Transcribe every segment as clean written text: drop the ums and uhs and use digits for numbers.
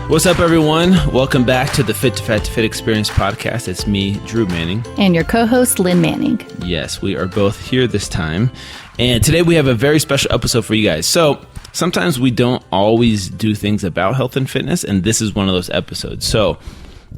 What's up, everyone? Welcome back to the Fit to Fat to Fit Experience podcast. It's me, Drew Manning. And your co-host, Lynn Manning. Yes, we are both here this time. And today we have a very special episode for you guys. So sometimes we don't always do things about health and fitness, and this is one of those episodes. So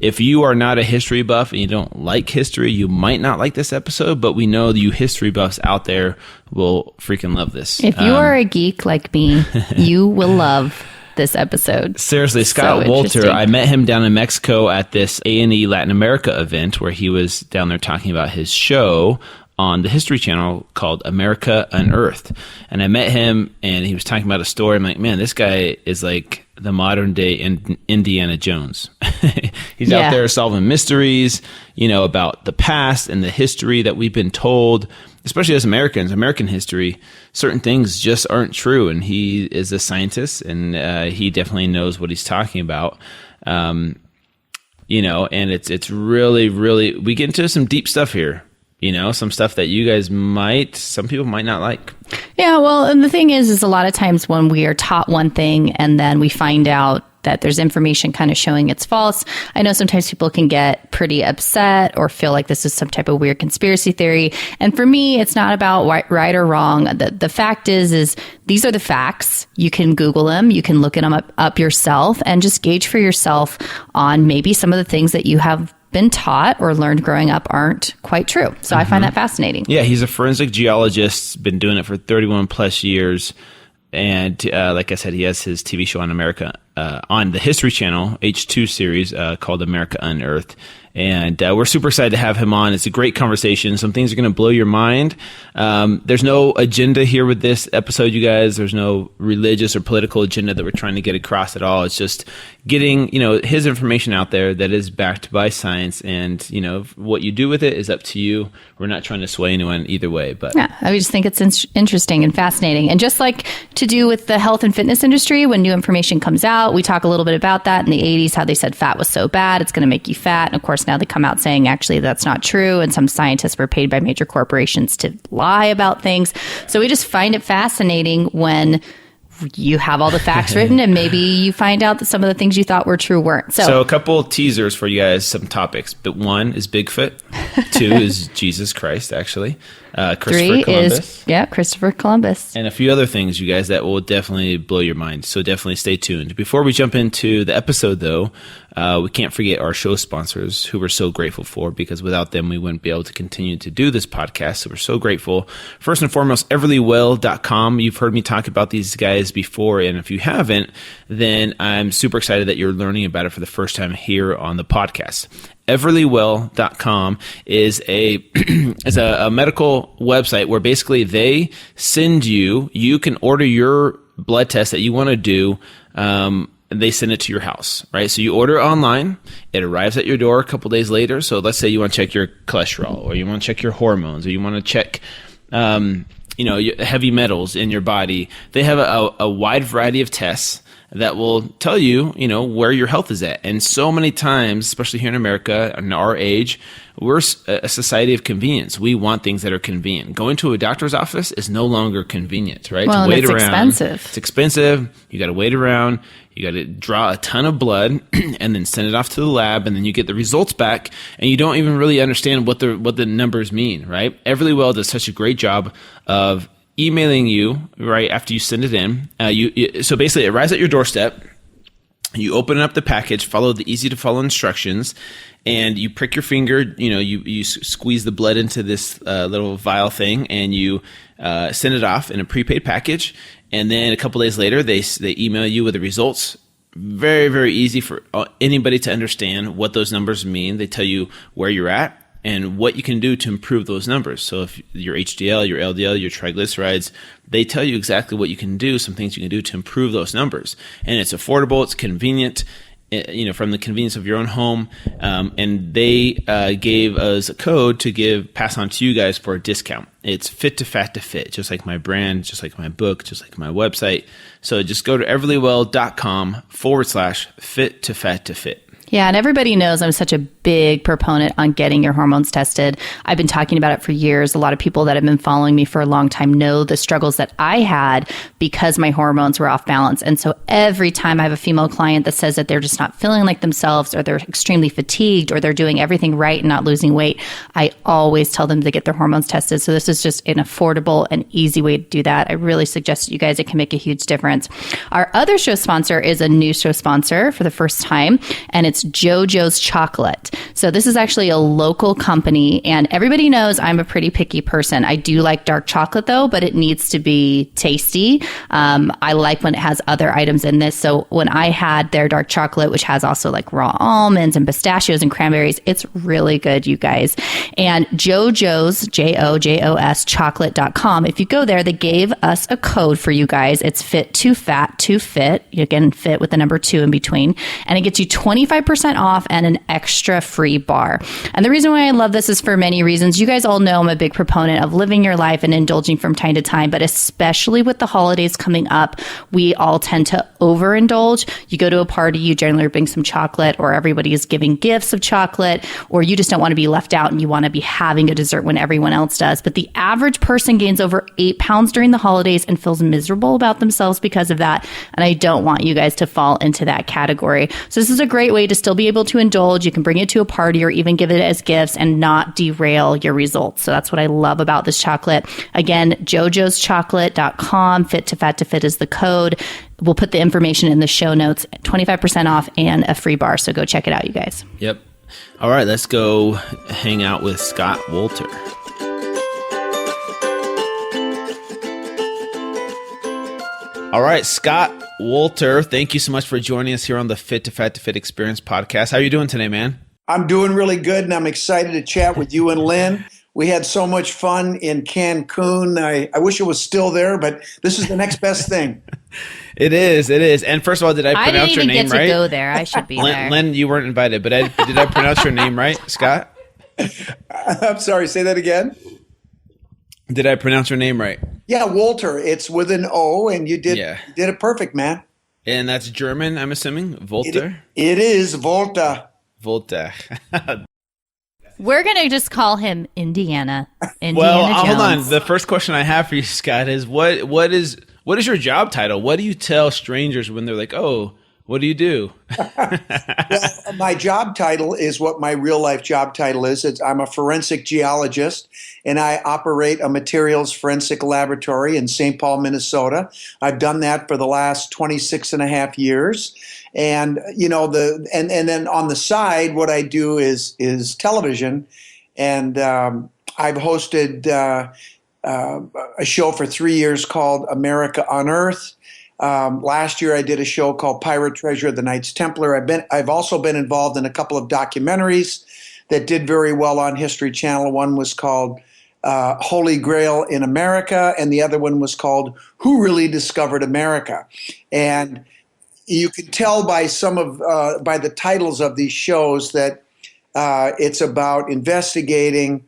if you are not a history buff and you don't like history, you might not like this episode, but we know you history buffs out there will freaking love this. If you are a geek like me, you will love this episode. Seriously, Scott Wolter, I met him down in Mexico at this A&E Latin America event where he was down there talking about his show on the History Channel called America Unearthed. And I met him and he was talking about a story. I'm like, man, this guy is like the modern day Indiana Jones. He's out there solving mysteries, you know, about the past and the history that we've been told, especially as Americans, American history. Certain things just aren't true. And he is a scientist and he definitely knows what he's talking about. You know, and it's really, really, we get into some deep stuff here. You know, some stuff that you guys some people might not like. Yeah, well, and the thing is a lot of times when we are taught one thing and then we find out that there's information kind of showing it's false, I know sometimes people can get pretty upset or feel like this is some type of weird conspiracy theory. And for me, it's not about right or wrong. The fact is these are the facts. You can Google them. You can look them up yourself and just gauge for yourself on maybe some of the things that you have been taught or learned growing up aren't quite true. So I find that fascinating. Yeah, he's a forensic geologist, been doing it for 31 plus years. And like I said, he has his TV show on America, on the History Channel, H2 series called America Unearthed. And we're super excited to have him on. It's a great conversation. Some things are going to blow your mind. There's no agenda here with this episode, you guys. There's no religious or political agenda that we're trying to get across at all. It's just getting, you know, his information out there that is backed by science. And, you know, what you do with it is up to you. We're not trying to sway anyone either way. But yeah, I just think it's interesting and fascinating. And just like to do with the health and fitness industry, when new information comes out, we talk a little bit about that in the 80s, how they said fat was so bad, it's going to make you fat. And of course, now they come out saying actually that's not true. And some scientists were paid by major corporations to lie about things. So we just find it fascinating when you have all the facts written and maybe you find out that some of the things you thought were true weren't. So a couple teasers for you guys, some topics. But one is Bigfoot. Two is Jesus Christ, actually. Christopher Columbus. Christopher Columbus. And a few other things, you guys, that will definitely blow your mind. So definitely stay tuned. Before we jump into the episode, though, we can't forget our show sponsors, who we're so grateful for, because without them, we wouldn't be able to continue to do this podcast. So we're so grateful. First and foremost, everlywell.com. You've heard me talk about these guys before, and if you haven't, then I'm super excited that you're learning about it for the first time here on the podcast. Everlywell.com is a medical website where basically they send you can order your blood test that you want to do, and they send it to your house, right? So you order it online, it arrives at your door a couple days later. So let's say you want to check your cholesterol, or you want to check your hormones, or you want to check heavy metals in your body. They have a wide variety of tests that will tell you, you know, where your health is at. And so many times, especially here in America, in our age, we're a society of convenience. We want things that are convenient. Going to a doctor's office is no longer convenient, right? Well, it's expensive. It's expensive. You got to wait around. You got to draw a ton of blood and then send it off to the lab, and then you get the results back, and you don't even really understand what the numbers mean, right? Everlywell does such a great job of emailing you right after you send it in. So basically, it arrives at your doorstep. You open up the package, follow the easy to follow instructions, and you prick your finger. You know, you squeeze the blood into this little vial thing, and you send it off in a prepaid package. And then a couple days later, they email you with the results. Very, very easy for anybody to understand what those numbers mean. They tell you where you're at and what you can do to improve those numbers. So if your HDL, your LDL, your triglycerides, they tell you exactly what you can do, some things you can do to improve those numbers. And it's affordable, it's convenient, you know, from the convenience of your own home. And they gave us a code to pass on to you guys for a discount. It's Fit to Fat to Fit, just like my brand, just like my book, just like my website. So just go to everlywell.com/fit to fat to fit. Yeah, and everybody knows I'm such a big proponent on getting your hormones tested. I've been talking about it for years. A lot of people that have been following me for a long time know the struggles that I had because my hormones were off balance. And so every time I have a female client that says that they're just not feeling like themselves, or they're extremely fatigued, or they're doing everything right and not losing weight, I always tell them to get their hormones tested. So this is just an affordable and easy way to do that. I really suggest you guys. It can make a huge difference. Our other show sponsor is a new show sponsor for the first time, and it's JoJo's Chocolate. So this is actually a local company, and everybody knows I'm a pretty picky person. I do like dark chocolate though, but it needs to be tasty. I like when it has other items in this. So when I had their dark chocolate, which has also like raw almonds and pistachios and cranberries, it's really good, you guys. And JoJo's, JoJo's chocolate.com. If you go there, they gave us a code for you guys. It's fit to fat to fit. Again, fit with the number 2 in between. And it gets you 25% off and an extra free bar. And the reason why I love this is for many reasons. You guys all know I'm a big proponent of living your life and indulging from time to time, but especially with the holidays coming up, we all tend to overindulge. You go to a party, you generally bring some chocolate, or everybody is giving gifts of chocolate, or you just don't want to be left out and you want to be having a dessert when everyone else does. But the average person gains over 8 pounds during the holidays and feels miserable about themselves because of that. And I don't want you guys to fall into that category. So this is a great way to still be able to indulge. You can bring it to a party or even give it as gifts and not derail your results. So that's what I love about this chocolate. Again, jojoschocolate.com. Fit to fat to fit is the code. We'll put the information in the show notes. 25% off and a free bar. So go check it out, you guys. Yep. All right, let's go hang out with Scott Wolter. All right, Scott Wolter, thank you so much for joining us here on the Fit to Fat to Fit Experience podcast. How are you doing today, man? I'm doing really good, and I'm excited to chat with you and Lynn. We had so much fun in Cancun. I wish it was still there, but this is the next best thing. It is. And first of all, did I pronounce your name right? I didn't even get to go there. I should be there. Lynn, you weren't invited, but did I pronounce your name right, Scott? I'm sorry, say that again. Did I pronounce your name right? Yeah, Wolter. It's with an O, and you did it perfect, man. And that's German, I'm assuming? Volta? It is Volta. Volta. We're going to just call him Indiana Jones. Hold on. The first question I have for you, Scott, is what is your job title? What do you tell strangers when they're like, oh, what do you do? Well, my job title is what my real life job title is. I'm a forensic geologist, and I operate a materials forensic laboratory in St. Paul, Minnesota. I've done that for the last 26 and a half years. And, and then on the side, what I do is television. And I've hosted a show for 3 years called America Unearthed. Last year I did a show called Pirate Treasure of the Knights Templar. I've also been involved in a couple of documentaries that did very well on History Channel. One was called Holy Grail in America, and the other one was called Who Really Discovered America? And you can tell by by the titles of these shows that it's about investigating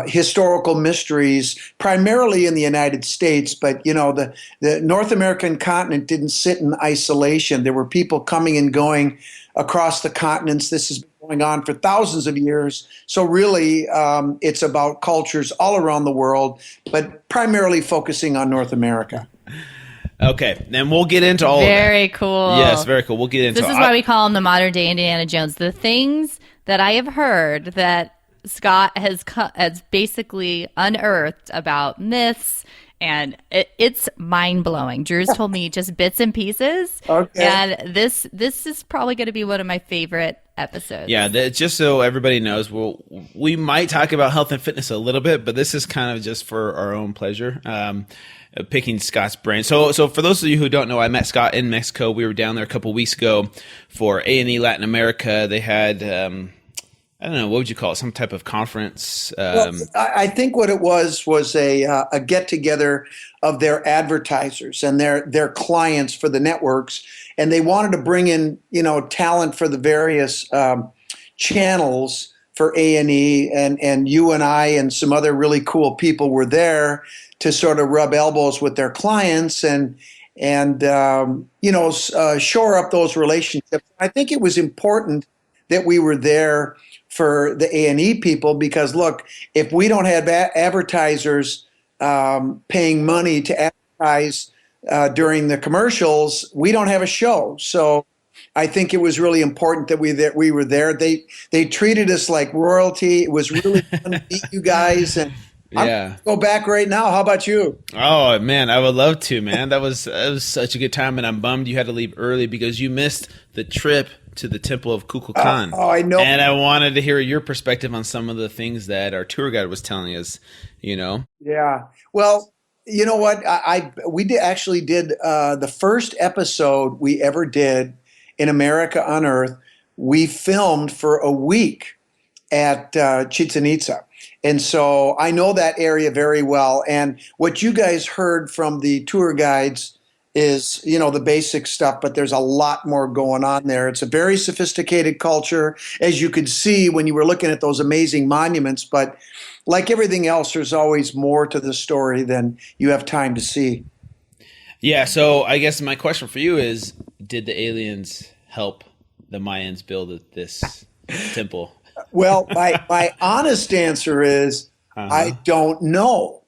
historical mysteries, primarily in the United States. But, the North American continent didn't sit in isolation. There were people coming and going across the continents. This has been going on for thousands of years. So really, it's about cultures all around the world, but primarily focusing on North America. Okay, then we'll get into all of that. Very cool. Yes, very cool. We'll get into This is why we call him the modern day Indiana Jones. The things that I have heard that Scott has basically unearthed about myths, and it's mind-blowing. Drew's told me just bits and pieces, okay. And this is probably going to be one of my favorite episodes. Yeah, just so everybody knows, we might talk about health and fitness a little bit, but this is kind of just for our own pleasure. Picking Scott's brain. So for those of you who don't know, I met Scott in Mexico. We were down there a couple weeks ago for A&E Latin America. They had, I don't know, what would you call it? Some type of conference. Well, I think what it was a get together of their advertisers and their clients for the networks, and they wanted to bring in talent for the various channels for A&E, and you and I and some other really cool people were there to sort of rub elbows with their clients, and and shore up those relationships. I think it was important that we were there for the A&E people because, look, if we don't have advertisers paying money to advertise during the commercials, we don't have a show. So I think it was really important that we were there. They treated us like royalty. It was really fun to meet you guys, and I'm gonna go back right now. How about you? Oh man, I would love to, man. That was such a good time, and I'm bummed you had to leave early because you missed the trip to the Temple of Kukulkan. Oh, I know. And I wanted to hear your perspective on some of the things that our tour guide was telling us. Yeah. Well, you know what? We actually did the first episode we ever did in America Unearthed. We filmed for a week at Chichen Itza. And so I know that area very well. And what you guys heard from the tour guides is, the basic stuff, but there's a lot more going on there. It's a very sophisticated culture, as you could see when you were looking at those amazing monuments. But like everything else, there's always more to the story than you have time to see. Yeah, so I guess my question for you is, did the aliens help the Mayans build this temple? Well, my honest answer is I don't know.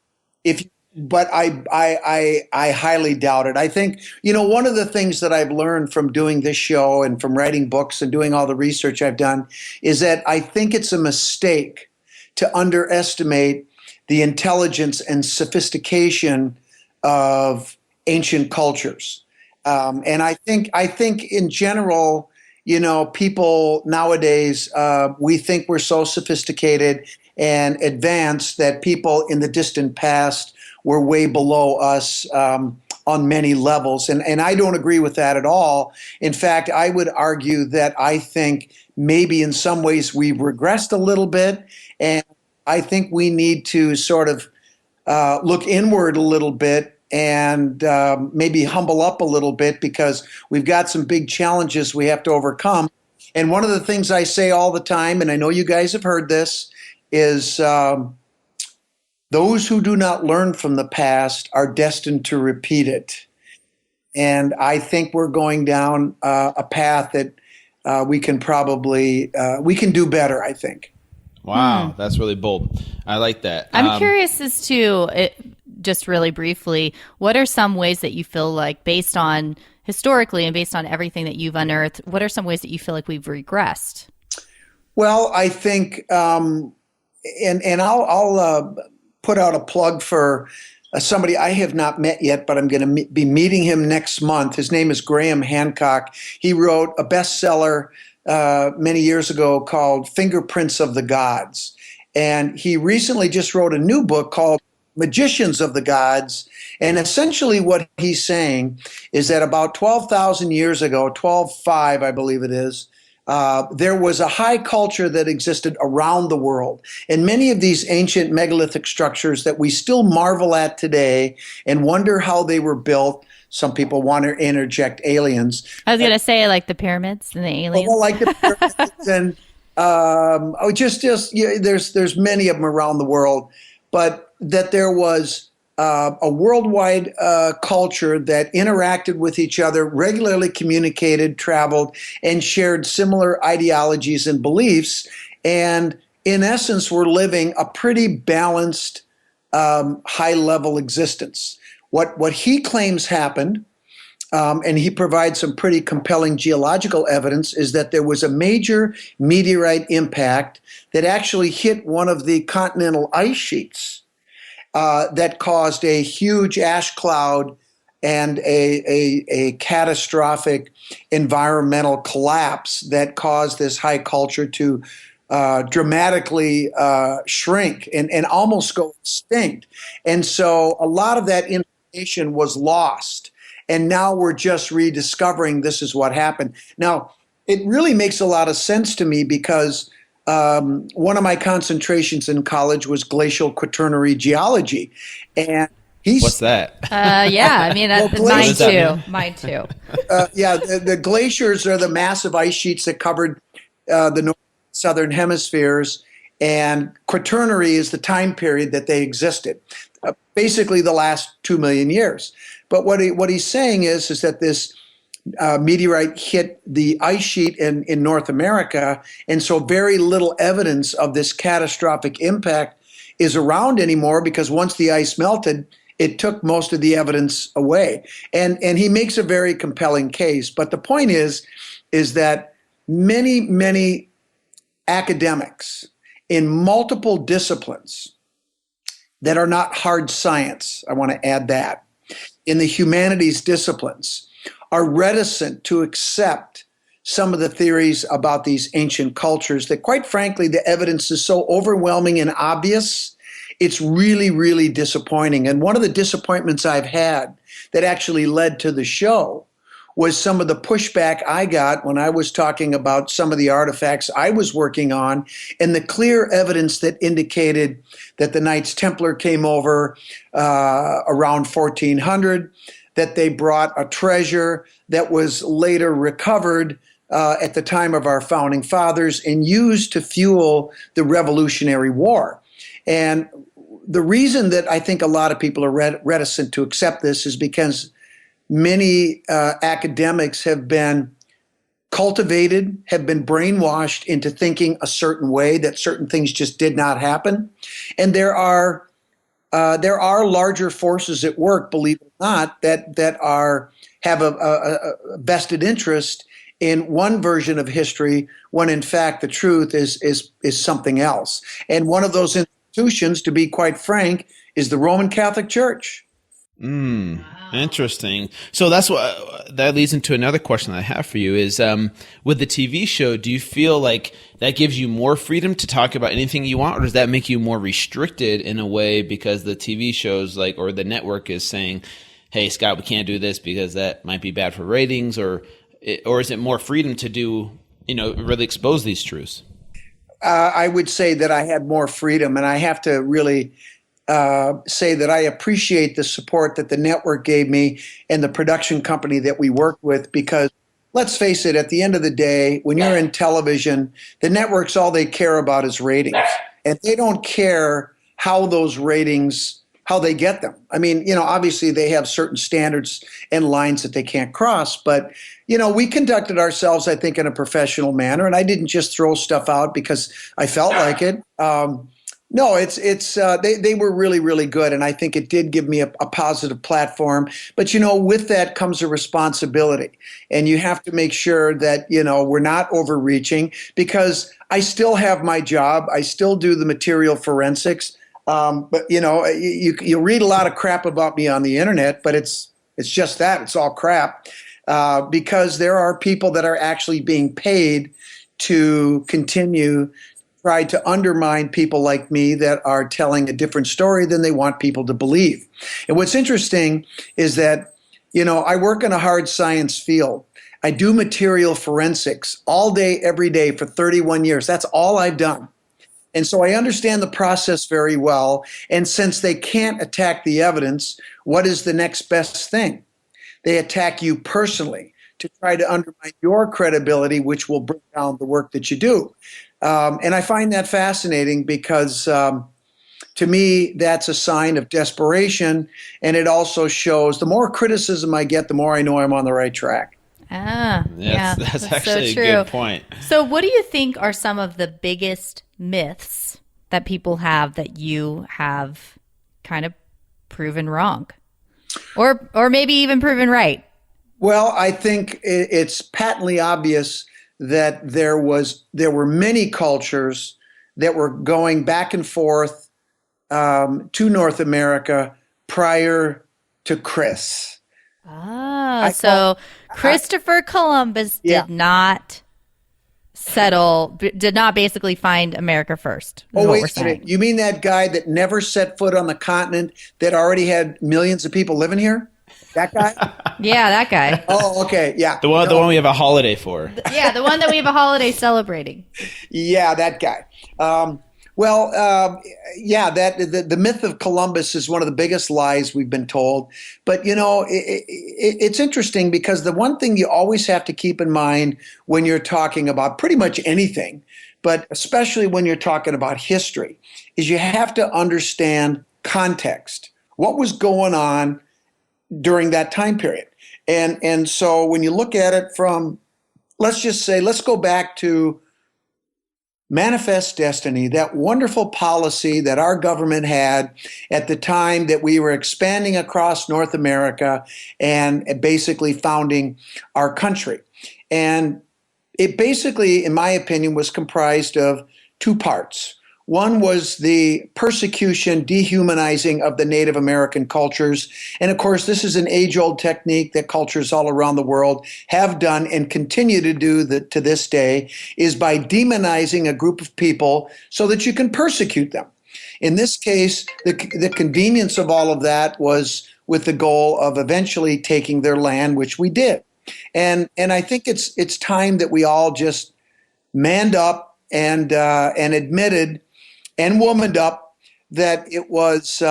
But I highly doubt it. I think, one of the things that I've learned from doing this show and from writing books and doing all the research I've done is that I think it's a mistake to underestimate the intelligence and sophistication of ancient cultures. And I think in general, people nowadays, we think we're so sophisticated and advanced that people in the distant past were way below us on many levels. And I don't agree with that at all. In fact, I would argue that I think maybe in some ways we've regressed a little bit. And I think we need to sort of look inward a little bit and maybe humble up a little bit because we've got some big challenges we have to overcome. And one of the things I say all the time, and I know you guys have heard this, is those who do not learn from the past are destined to repeat it. And I think we're going down a path that we can do better, I think. Wow, that's really bold. I like that. I'm curious as to, just really briefly, what are some ways that you feel like, based on historically and based on everything that you've unearthed, what are some ways that you feel like we've regressed? Well, I think, and I'll put out a plug for somebody I have not met yet, but I'm going to be meeting him next month. His name is Graham Hancock. He wrote a bestseller many years ago called Fingerprints of the Gods. And he recently just wrote a new book called Magicians of the Gods. And essentially what he's saying is that about 12,000 years ago, 12,500, I believe it is, there was a high culture that existed around the world. And many of these ancient megalithic structures that we still marvel at today and wonder how they were built. Some people want to interject aliens. I was going to say like the pyramids and the aliens. Well, like the pyramids and there's many of them around the world. But that there was a worldwide culture that interacted with each other, regularly communicated, traveled, and shared similar ideologies and beliefs. And in essence, we're living a pretty balanced, high-level existence. What he claims happened, and he provides some pretty compelling geological evidence, is that there was a major meteorite impact that actually hit one of the continental ice sheets. That caused a huge ash cloud and a catastrophic environmental collapse that caused this high culture to dramatically shrink and almost go extinct. And so a lot of that information was lost. And now we're just rediscovering this is what happened. Now, it really makes a lot of sense to me because one of my concentrations in college was glacial quaternary geology. And what's that? Yeah, I mean, mine too. Mine too. The glaciers are the massive ice sheets that covered the north and southern hemispheres. And quaternary is the time period that they existed, basically the last 2 million years. But what he's saying is that this meteorite hit the ice sheet in North America, and so very little evidence of this catastrophic impact is around anymore, because once the ice melted, it took most of the evidence away. And he makes a very compelling case. But the point is that many academics in multiple disciplines that are not hard science, I want to add that, in the humanities disciplines, are reticent to accept some of the theories about these ancient cultures that, quite frankly, the evidence is so overwhelming and obvious, it's really, really disappointing. And one of the disappointments I've had that actually led to the show was some of the pushback I got when I was talking about some of the artifacts I was working on, and the clear evidence that indicated that the Knights Templar came over around 1400, that they brought a treasure that was later recovered at the time of our founding fathers and used to fuel the Revolutionary War. And the reason that I think a lot of people are reticent to accept this is because many academics have been cultivated, have been brainwashed into thinking a certain way, that certain things just did not happen. And there are larger forces at work, believe it or not, that have a vested interest in one version of history, when in fact the truth is something else. And one of those institutions, to be quite frank, is the Roman Catholic Church. Interesting. So that leads into another question I have for you is, with the TV show, do you feel like that gives you more freedom to talk about anything you want, or does that make you more restricted in a way because the TV shows or the network is saying, hey, Scott, we can't do this because that might be bad for ratings, or is it more freedom to do, really expose these truths? I would say that I had more freedom, and I have to really say that I appreciate the support that the network gave me and the production company that we worked with, because let's face it, at the end of the day, when you're in television, the networks, all they care about is ratings, and they don't care how those ratings, how they get them. I mean, obviously they have certain standards and lines that they can't cross, but we conducted ourselves, I think, in a professional manner, and I didn't just throw stuff out because I felt like it. No, they were really, really good, and I think it did give me a positive platform. But with that comes a responsibility, and you have to make sure that we're not overreaching, because I still have my job. I still do the material forensics. But you'll read a lot of crap about me on the internet, but it's just that, it's all crap, because there are people that are actually being paid to continue try to undermine people like me that are telling a different story than they want people to believe. And what's interesting is that, I work in a hard science field. I do material forensics all day, every day for 31 years. That's all I've done. And so I understand the process very well. And since they can't attack the evidence, what is the next best thing? They attack you personally to try to undermine your credibility, which will bring down the work that you do. And I find that fascinating because, to me, that's a sign of desperation. And it also shows the more criticism I get, the more I know I'm on the right track. That's actually so a good point. So what do you think are some of the biggest myths that people have that you have kind of proven wrong? Or maybe even proven right? Well, I think it's patently obvious that there were many cultures that were going back and forth to North America prior to Chris. So Christopher Columbus did not basically find America first. Oh, wait a minute. You mean that guy that never set foot on the continent that already had millions of people living here? That guy? Yeah, that guy. Oh, okay. Yeah. The one we have a holiday for. Yeah, the one that we have a holiday celebrating. Yeah, that guy. The myth of Columbus is one of the biggest lies we've been told. But, it's interesting because the one thing you always have to keep in mind when you're talking about pretty much anything, but especially when you're talking about history, is you have to understand context. What was going on during that time period. And so when you look at it from, let's just say, let's go back to Manifest Destiny, that wonderful policy that our government had at the time that we were expanding across North America and basically founding our country. And it basically, in my opinion, was comprised of two parts. One was the persecution, dehumanizing of the Native American cultures. And of course, this is an age-old technique that cultures all around the world have done and continue to do to this day, is by demonizing a group of people so that you can persecute them. In this case, the convenience of all of that was with the goal of eventually taking their land, which we did. And I think it's time that we all just manned up and admitted and womaned up that it was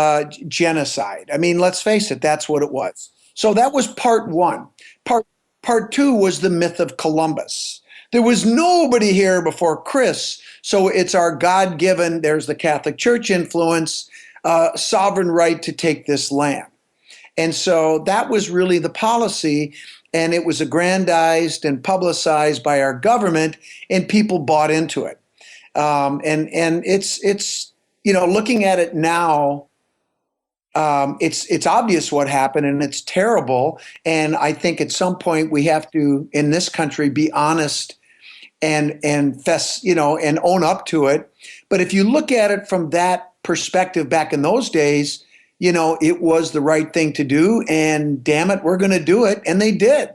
genocide. I mean, let's face it, that's what it was. So that was part one. Part two was the myth of Columbus. There was nobody here before Chris, so it's our God-given, there's the Catholic Church influence, sovereign right to take this land. And so that was really the policy, and it was aggrandized and publicized by our government, and people bought into it. And it's looking at it now, it's obvious what happened, and it's terrible. And I think at some point we have to, in this country, be honest and own up to it. But if you look at it from that perspective back in those days, it was the right thing to do, and damn it, we're going to do it. And they did.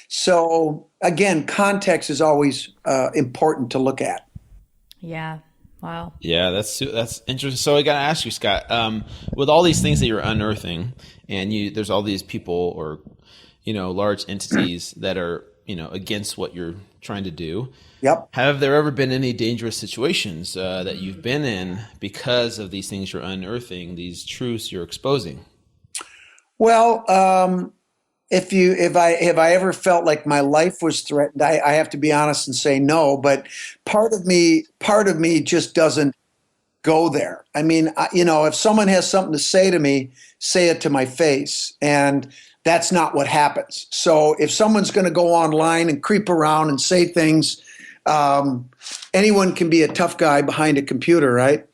So again, context is always important to look at. Yeah. Wow. Yeah, that's interesting. So I got to ask you, Scott, with all these things that you're unearthing, and there's all these people or, large entities that are, against what you're trying to do. Yep. Have there ever been any dangerous situations that you've been in because of these things you're unearthing, these truths you're exposing? Well, If I ever felt like my life was threatened, I have to be honest and say no. But part of me just doesn't go there. I mean, if someone has something to say to me, say it to my face, and that's not what happens. So if someone's going to go online and creep around and say things, anyone can be a tough guy behind a computer, right?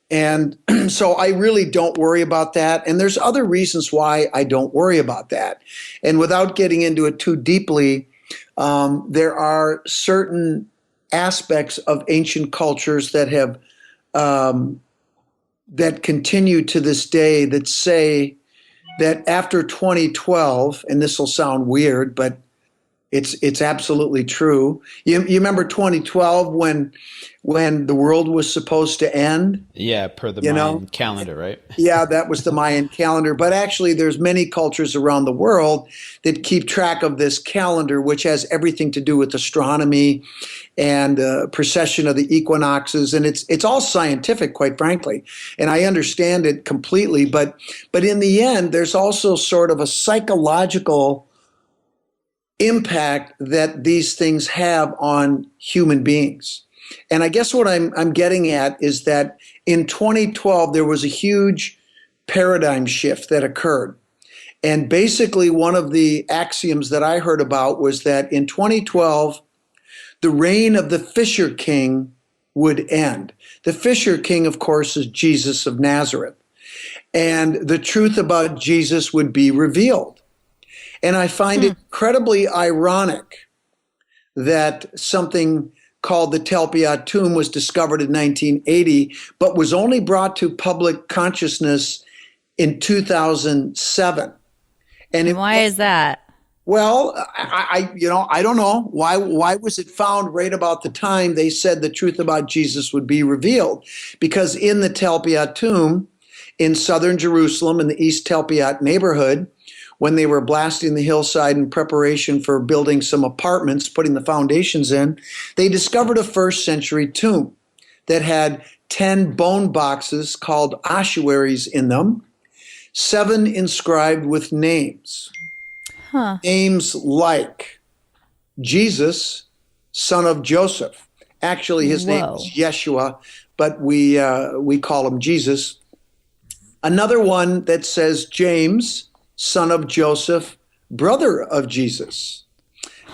And so I really don't worry about that. And there's other reasons why I don't worry about that. And without getting into it too deeply, there are certain aspects of ancient cultures that have that continue to this day that say that after 2012, and this will sound weird, but it's absolutely true. You remember 2012 when the world was supposed to end? Yeah, per the Mayan calendar, right? Yeah, that was the Mayan calendar. But actually, there's many cultures around the world that keep track of this calendar, which has everything to do with astronomy and precession of the equinoxes. And it's all scientific, quite frankly. And I understand it completely. But in the end, there's also sort of a psychological impact that these things have on human beings. And I guess what I'm getting at is that in 2012, there was a huge paradigm shift that occurred. And basically, one of the axioms that I heard about was that in 2012, the reign of the Fisher King would end. The Fisher King, of course, is Jesus of Nazareth. And the truth about Jesus would be revealed. And I find it incredibly ironic that something called the Templar Tomb was discovered in 1980, but was only brought to public consciousness in 2007. And why is that? Well, I don't know. Why was it found right about the time they said the truth about Jesus would be revealed? Because in the Templar Tomb in southern Jerusalem, in the East Telpiat neighborhood, when they were blasting the hillside in preparation for building some apartments, putting the foundations in, they discovered a first century tomb that had 10 bone boxes called ossuaries in them, 7 inscribed with names. Names like Jesus, son of Joseph. Actually, his name is Yeshua, but we call him Jesus. Another one that says James, son of Joseph, brother of Jesus.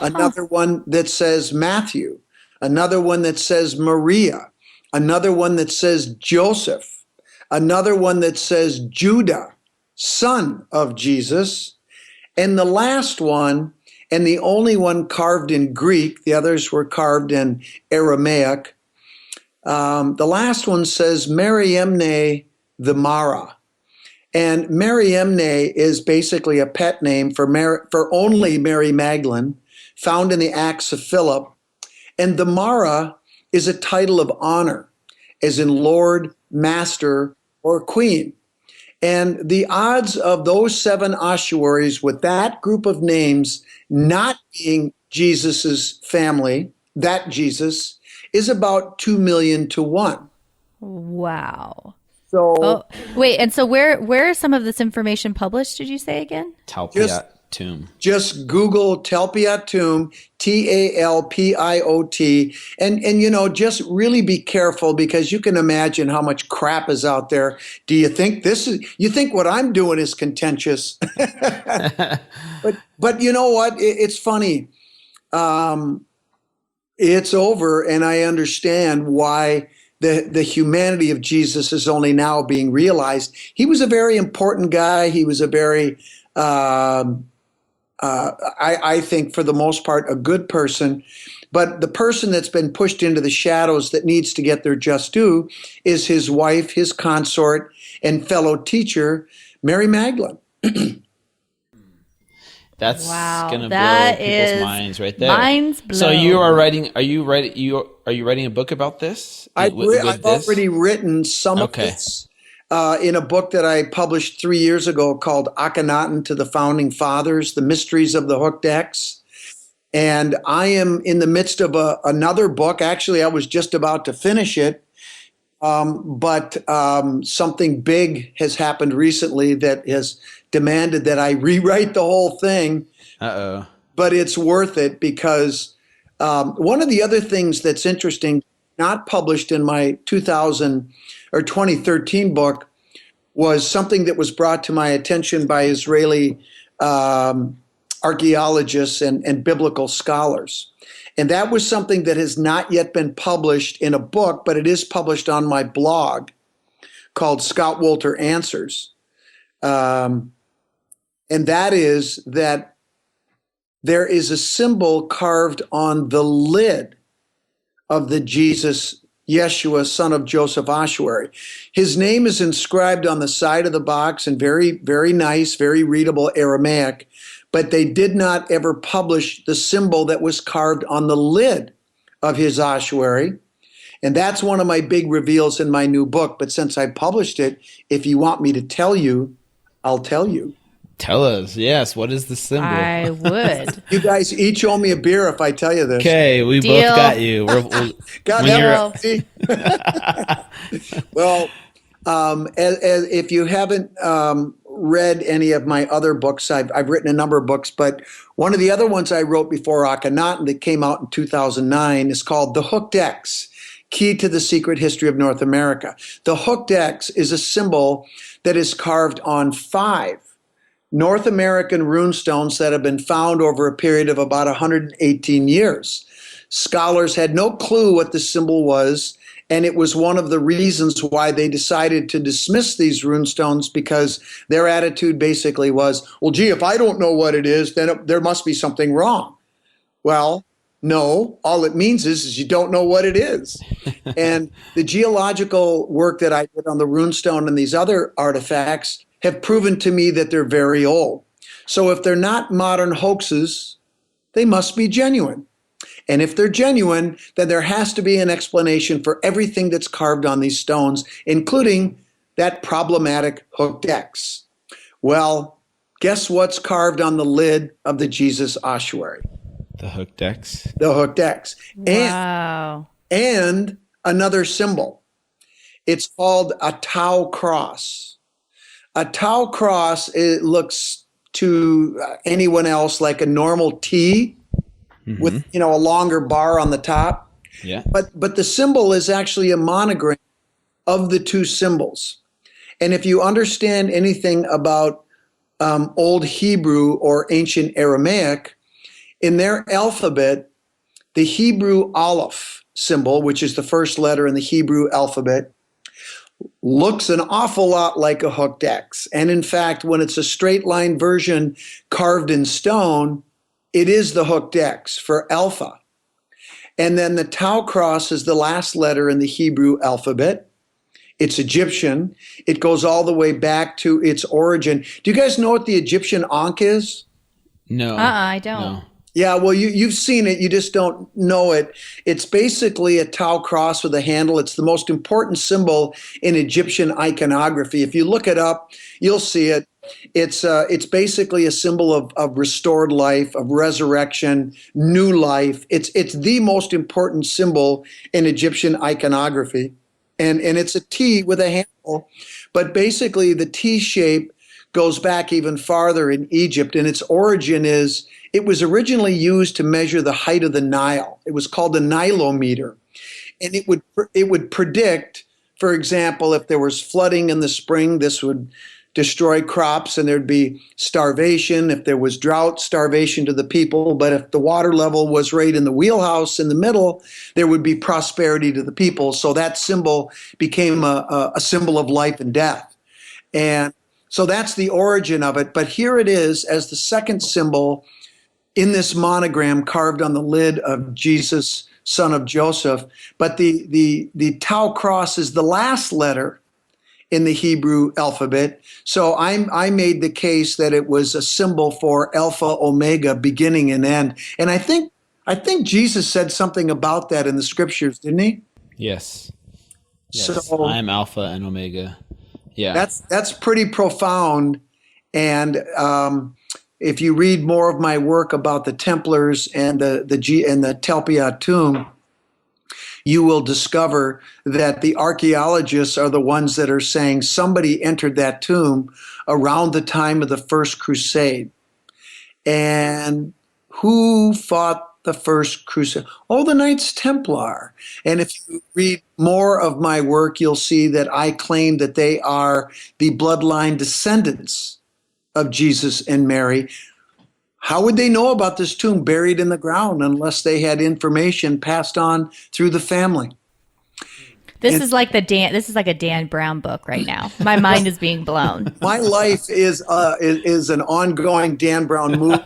Another one that says Matthew. Another one that says Maria. Another one that says Joseph. Another one that says Judah, son of Jesus. And the last one, and the only one carved in Greek, the others were carved in Aramaic. The last one says Mariamne the Mara. And Mariamne is basically a pet name for only Mary Magdalene, found in the Acts of Philip. And the Mara is a title of honor, as in Lord, Master, or Queen. And the odds of those 7 ossuaries with that group of names not being Jesus's family, that Jesus, is about 2 million to 1. Wow. So wait, and so where is some of this information published, did you say again? Talpiot Tomb. just Google Talpiot Tomb, Talpiot, and just really be careful, because you can imagine how much crap is out there. Do you think you think what I'm doing is contentious? But you know what? It's funny. It's over, and I understand why the humanity of Jesus is only now being realized. He was a very important guy. He was a very, I think for the most part, a good person. But the person that's been pushed into the shadows that needs to get their just due is his wife, his consort, and fellow teacher, Mary Magdalene. That's Wow, gonna that blow people's is minds right there. minds blown. So you are writing? Are you writing a book about this? I've this? already written some of Okay. this in a book that I published 3 years ago called Akhenaten to the Founding Fathers, The Mysteries of the Hooked X. And I am in the midst of another book. Actually, I was just about to finish it. But something big has happened recently that has demanded that I rewrite the whole thing. Uh-oh. But it's worth it, because one of the other things that's interesting, not published in my 2013 book, was something that was brought to my attention by Israeli archaeologists and biblical scholars. And that was something that has not yet been published in a book, but it is published on my blog called Scott Wolter Answers. And that is that there is a symbol carved on the lid of the Jesus, Yeshua, son of Joseph ossuary. His name is inscribed on the side of the box in very, very nice, very readable Aramaic, but they did not ever publish the symbol that was carved on the lid of his ossuary. And that's one of my big reveals in my new book. But since I published it, if you want me to tell you, I'll tell you. Tell us, yes. What is the symbol? I would. You guys each owe me a beer if I tell you this. Okay, we Deal. both got you. God, when you're- well, as if you haven't read any of my other books, I've written a number of books, but one of the other ones I wrote before Akhenaten that came out in 2009 is called The Hooked X, Key to the Secret History of North America. The Hooked X is a symbol that is carved on 5 North American runestones that have been found over a period of about 118 years. Scholars had no clue what the symbol was, and it was one of the reasons why they decided to dismiss these runestones, because their attitude basically was, well, gee, if I don't know what it is, then there must be something wrong. Well, no, all it means is you don't know what it is. And the geological work that I did on the runestone and these other artifacts have proven to me that they're very old. So if they're not modern hoaxes, they must be genuine. And if they're genuine, then there has to be an explanation for everything that's carved on these stones, including that problematic hooked X. Well, guess what's carved on the lid of the Jesus ossuary? The hooked X. The hooked X. Wow. And another symbol. It's called a Tau cross. A Tau cross, it looks to anyone else like a normal T with, a longer bar on the top. Yeah. But the symbol is actually a monogram of the two symbols. And if you understand anything about Old Hebrew or ancient Aramaic, in their alphabet, the Hebrew Aleph symbol, which is the first letter in the Hebrew alphabet, looks an awful lot like a hooked X. And in fact, when it's a straight line version carved in stone, it is the hooked X for alpha. And then the Tau cross is the last letter in the Hebrew alphabet. It's Egyptian. It goes all the way back to its origin. Do you guys know what the Egyptian Ankh is? No. I don't. No. Yeah, well, you've seen it. You just don't know it. It's basically a Tau cross with a handle. It's the most important symbol in Egyptian iconography. If you look it up, you'll see it. It's basically a symbol of restored life, of resurrection, new life. It's the most important symbol in Egyptian iconography. And it's a T with a handle. But basically, the T shape goes back even farther in Egypt. And its origin is, it was originally used to measure the height of the Nile. It was called the Nilometer. And it would predict, for example, if there was flooding in the spring, this would destroy crops and there'd be starvation. If there was drought, starvation to the people. But if the water level was right in the wheelhouse in the middle, there would be prosperity to the people. So that symbol became a symbol of life and death. And so that's the origin of it. But here it is as the second symbol in this monogram carved on the lid of Jesus, son of Joseph. But the Tau cross is the last letter in the Hebrew alphabet. So I made the case that it was a symbol for Alpha, Omega, beginning and end. And I think Jesus said something about that in the scriptures, didn't he? Yes. So I am Alpha and Omega. Yeah. That's pretty profound. And if you read more of my work about the Templars and the Templar Tomb, you will discover that the archaeologists are the ones that are saying somebody entered that tomb around the time of the First Crusade. And who fought the First Crusade? Oh, the Knights Templar. And if you read more of my work, you'll see that I claim that they are the bloodline descendants of Jesus and Mary. How would they know about this tomb buried in the ground unless they had information passed on through the family? This is like a Dan Brown book right now. My mind is being blown. My life is an ongoing Dan Brown movie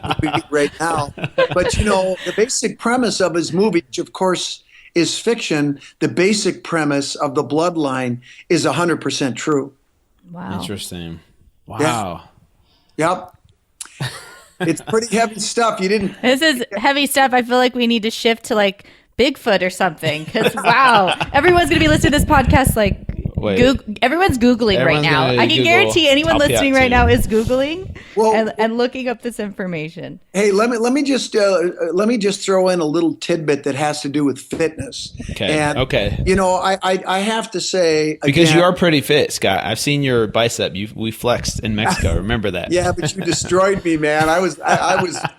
right now. But you know, the basic premise of his movie, which of course is fiction, the basic premise of the bloodline is 100% true. Wow. Interesting. Wow. Yeah. Yep. It's pretty heavy stuff. This is heavy stuff. I feel like we need to shift to like Bigfoot or something. Because wow, everyone's gonna be listening to this podcast like. Everyone's Googling right now. I can guarantee anyone listening right now is Googling and looking up this information. Hey, let me just throw in a little tidbit that has to do with fitness. Okay. You know, I have to say because again, you are pretty fit, Scott. I've seen your bicep. We flexed in Mexico. Remember that? Yeah, but you destroyed me, man. I was.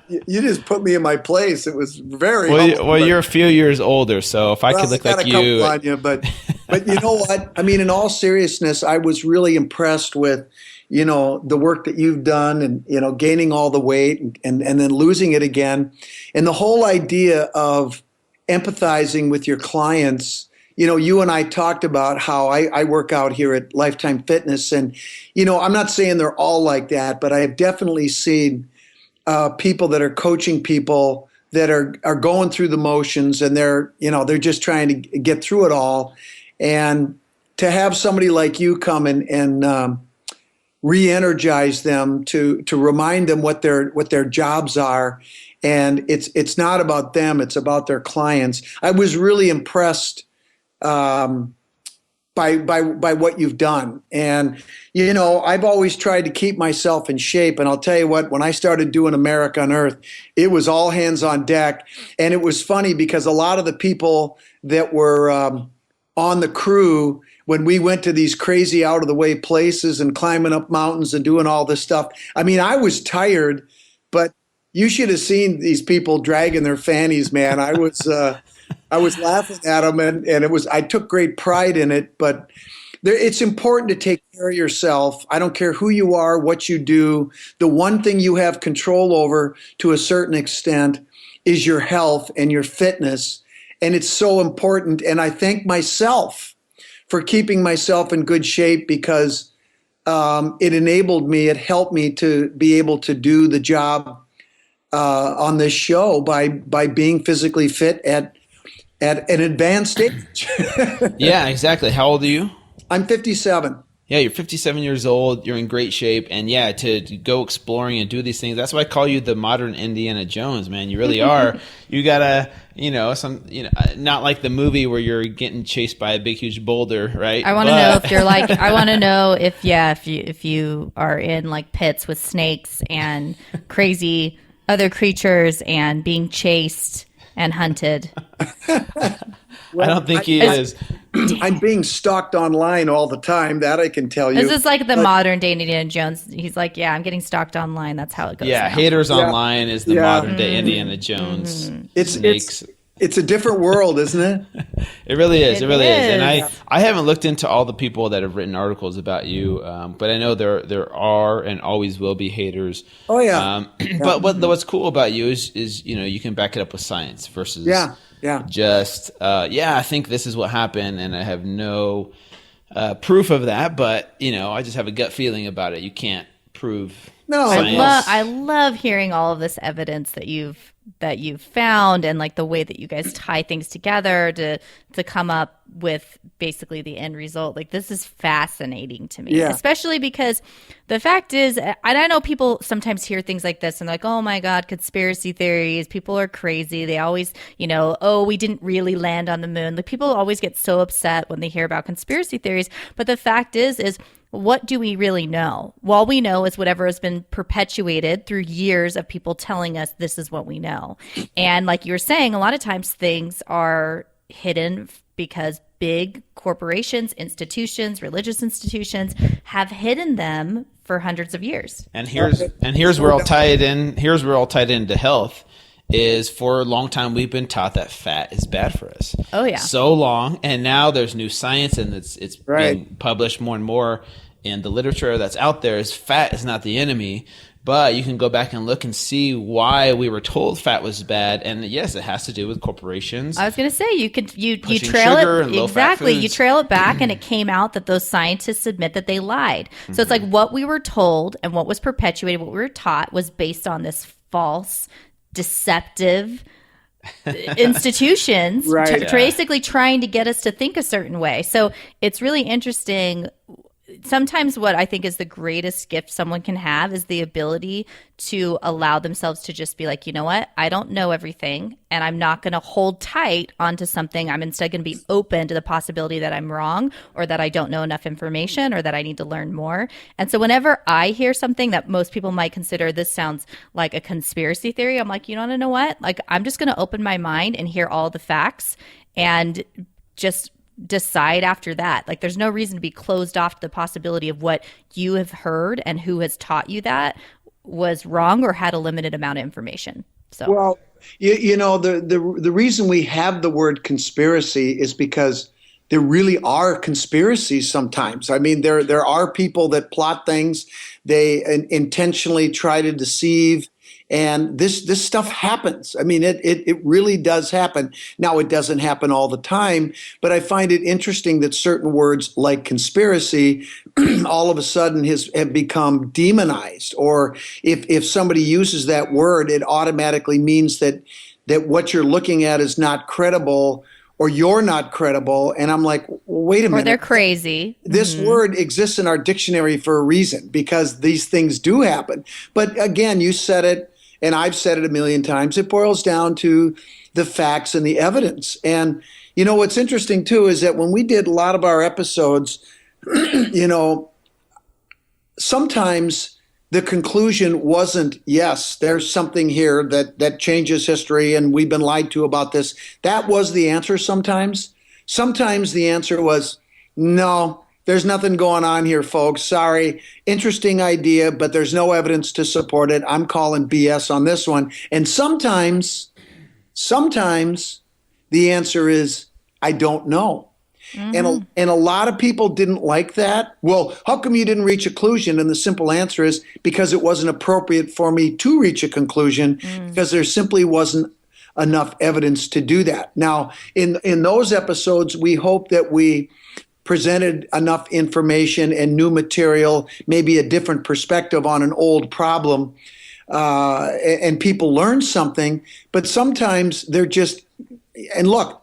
You just put me in my place. It was very. Well, you're a few years older, so if I could look like you, on you, but you know what? I mean, in all seriousness, I was really impressed with, you know, the work that you've done and, you know, gaining all the weight and then losing it again. And the whole idea of empathizing with your clients. You know, you and I talked about how I work out here at Lifetime Fitness. And, you know, I'm not saying they're all like that, but I have definitely seen people that are coaching people that are going through the motions and they're just trying to get through it all. And to have somebody like you come and re-energize them to remind them what their jobs are, and it's not about them, it's about their clients. I was really impressed by what you've done. And you know, I've always tried to keep myself in shape, and I'll tell you what, when I started doing America Unearthed, it was all hands on deck. And it was funny because a lot of the people that were on the crew, when we went to these crazy out of the way places and climbing up mountains and doing all this stuff, I mean, I was tired, but you should have seen these people dragging their fannies, man. I was laughing at them, and I took great pride in it. But It's important to take care of yourself. I don't care who you are, what you do. The one thing you have control over to a certain extent is your health and your fitness. And it's so important. And I thank myself for keeping myself in good shape because it enabled me, it helped me to be able to do the job on this show by being physically fit at an advanced age. Yeah, exactly. How old are you? I'm 57. Yeah, you're 57 years old. You're in great shape. And yeah, to go exploring and do these things, that's why I call you the modern Indiana Jones, man. You really are. You gotta, not like the movie where you're getting chased by a big, huge boulder, right? I want to know if you're like, I want to know if you are in like pits with snakes and crazy other creatures and being chased and hunted. I don't think he is. I'm being stalked online all the time. That I can tell you. This is like the modern day Indiana Jones. He's like, yeah, I'm getting stalked online. That's how it goes. Yeah, now. haters online is the modern day Indiana Jones. It's a different world, isn't it? It really is. It really is. And is. I haven't looked into all the people that have written articles about you, but I know there are and always will be haters. Oh yeah. But what's cool about you is you can back it up with science versus just I think this is what happened, and I have no proof of that, but I just have a gut feeling about it. You can't prove. No, I love hearing all of this evidence that you've found, and like the way that you guys tie things together to come up with basically the end result. Like, this is fascinating to me, especially because the fact is, and I know people sometimes hear things like this and they're like, oh my God, conspiracy theories, people are crazy. They always, we didn't really land on the moon. Like, people always get so upset when they hear about conspiracy theories. But the fact is what do we really know? All we know is whatever has been perpetuated through years of people telling us this is what we know. And like you were saying, a lot of times things are hidden because big corporations, institutions, religious institutions have hidden them for hundreds of years. And here's where I'll tie it in. Here's where I'll tie it into health. Is for a long time we've been taught that fat is bad for us. Oh yeah, so long, and now there's new science, and it's being published more and more in the literature that's out there. Is fat is not the enemy, but you can go back and look and see why we were told fat was bad, and yes, it has to do with corporations. I was going to say you trail it exactly. You trail it back, and it came out that those scientists admit that they lied. So it's like what we were told and what was perpetuated, what we were taught, was based on this false, deceptive institutions basically trying to get us to think a certain way. So it's really interesting. Sometimes what I think is the greatest gift someone can have is the ability to allow themselves to just be like, you know what? I don't know everything, and I'm not going to hold tight onto something. I'm instead going to be open to the possibility that I'm wrong, or that I don't know enough information, or that I need to learn more. And so whenever I hear something that most people might consider this sounds like a conspiracy theory, I'm like, you want to know what? Like, I'm just going to open my mind and hear all the facts and just decide after that. Like, there's no reason to be closed off to the possibility of what you have heard and who has taught you that was wrong or had a limited amount of information. So, well, the reason we have the word conspiracy is because there really are conspiracies sometimes. I mean, there are people that plot things. They intentionally try to deceive. And this stuff happens. I mean, it really does happen. Now, it doesn't happen all the time, but I find it interesting that certain words like conspiracy all of a sudden have become demonized. Or if somebody uses that word, it automatically means that what you're looking at is not credible, or you're not credible. And I'm like, wait a minute. Or they're crazy. This word exists in our dictionary for a reason, because these things do happen. But again, you said it, and I've said it a million times. It boils down to the facts and the evidence. And, what's interesting too is that when we did a lot of our episodes, sometimes the conclusion wasn't, yes, there's something here that changes history and we've been lied to about this. That was the answer sometimes. Sometimes the answer was, no, there's nothing going on here, folks. Sorry. Interesting idea, but there's no evidence to support it. I'm calling BS on this one. And sometimes the answer is, I don't know. And a lot of people didn't like that. Well, how come you didn't reach a conclusion? And the simple answer is because it wasn't appropriate for me to reach a conclusion because there simply wasn't enough evidence to do that. Now, in those episodes, we hope that we presented enough information and new material, maybe a different perspective on an old problem, and people learn something. But sometimes they're just, and look,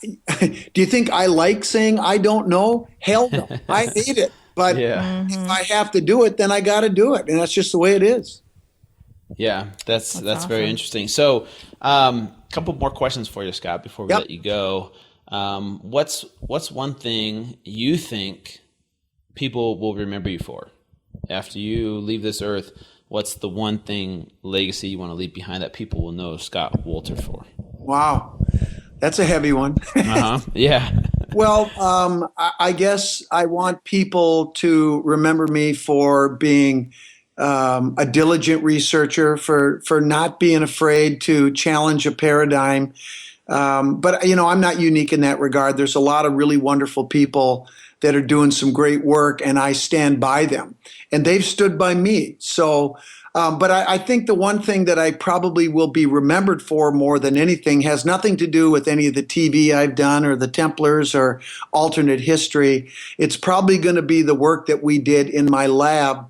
do you think I like saying I don't know? Hell no. I hate it. But if I have to do it, then I got to do it. And that's just the way it is. Yeah, that's awesome. very interesting. So a couple more questions for you, Scott, before we let you go. What's one thing you think people will remember you for? After you leave this earth, what's the one thing, legacy you want to leave behind that people will know Scott Wolter for? Wow. That's a heavy one. Yeah. Well, I guess I want people to remember me for being a diligent researcher, for not being afraid to challenge a paradigm. But, I'm not unique in that regard. There's a lot of really wonderful people that are doing some great work, and I stand by them. And they've stood by me. So, but I think the one thing that I probably will be remembered for more than anything has nothing to do with any of the TV I've done or the Templars or alternate history. It's probably going to be the work that we did in my lab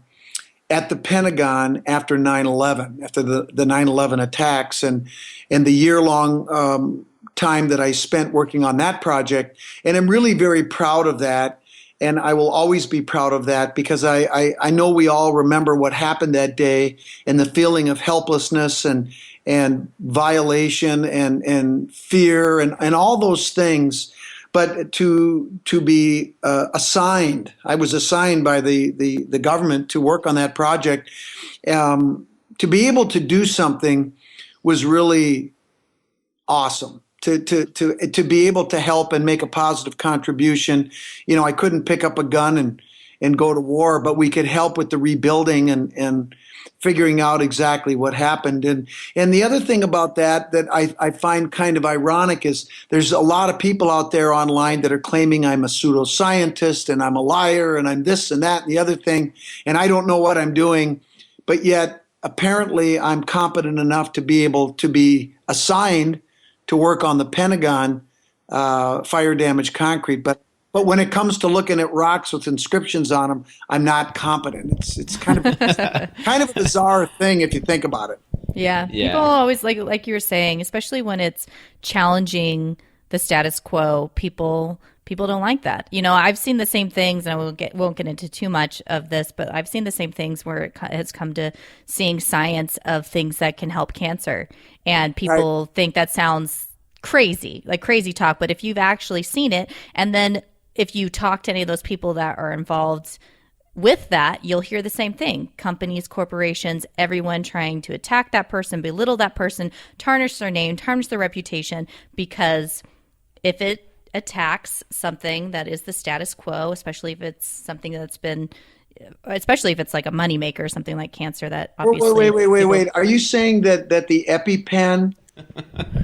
at the Pentagon after 9/11, after the 9/11 attacks, and the year-long time that I spent working on that project. And I'm really very proud of that. And I will always be proud of that because I know we all remember what happened that day and the feeling of helplessness and violation and fear and all those things. But to be assigned, I was assigned by the government to work on that project. To be able to do something was really awesome. To be able to help and make a positive contribution. I couldn't pick up a gun and go to war, but we could help with the rebuilding and figuring out exactly what happened. And the other thing about that I find kind of ironic is there's a lot of people out there online that are claiming I'm a pseudoscientist and I'm a liar and I'm this and that and the other thing, and I don't know what I'm doing, but yet apparently I'm competent enough to be able to be assigned to work on the Pentagon fire damaged concrete, but when it comes to looking at rocks with inscriptions on them, I'm not competent. It's kind of kind of a bizarre thing if you think about it. Yeah. People always like you were saying, especially when it's challenging the status quo. People don't like that. I've seen the same things, and I won't get into too much of this, but I've seen the same things where it has come to seeing science of things that can help cancer, and people think that sounds crazy, like crazy talk. But if you've actually seen it, and then if you talk to any of those people that are involved with that, you'll hear the same thing. Companies, corporations, everyone trying to attack that person, belittle that person, tarnish their name, tarnish their reputation, because if it attacks something that is the status quo, especially if it's something that's been, especially if it's like a moneymaker or something like cancer, that obviously. Wait. Are you saying that the EpiPen?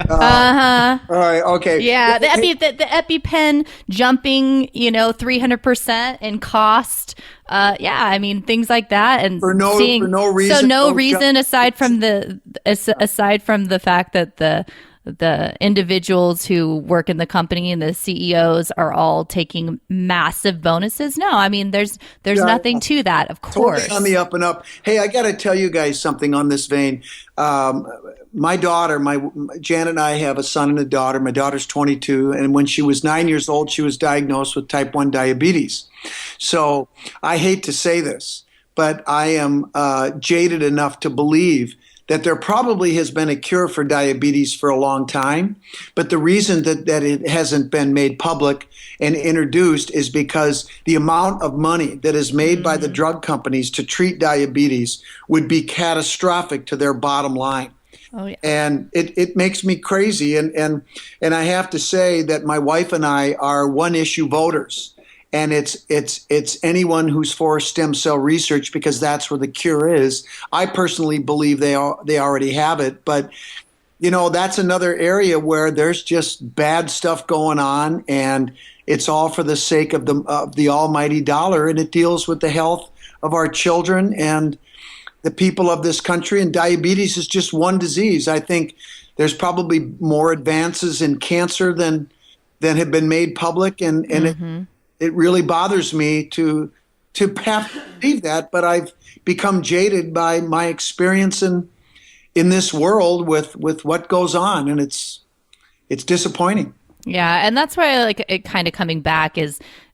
All right. Okay. Yeah. The EpiPen jumping, 300% in cost. I mean, things like that, and for no reason. So no reason aside from the fact that the individuals who work in the company and the CEOs are all taking massive bonuses. No, I mean, there's nothing to that, of course. Totally on the up and up. Hey, I got to tell you guys something on this vein. My daughter, Janet and I have a son and a daughter. My daughter's 22, and when she was 9 years old, she was diagnosed with type 1 diabetes. So I hate to say this, but I am jaded enough to believe that there probably has been a cure for diabetes for a long time, but the reason that it hasn't been made public and introduced is because the amount of money that is made by the drug companies to treat diabetes would be catastrophic to their bottom line. Oh, yeah. And it makes me crazy. And I have to say that my wife and I are one-issue voters. And it's anyone who's for stem cell research because that's where the cure is. I personally believe they already have it, but that's another area where there's just bad stuff going on, and it's all for the sake of the almighty dollar, and it deals with the health of our children and the people of this country. And diabetes is just one disease. I think there's probably more advances in cancer than have been made public, and it really bothers me to have to believe that, but I've become jaded by my experience in this world with what goes on, and it's disappointing. Yeah, and that's why like it kind of coming back to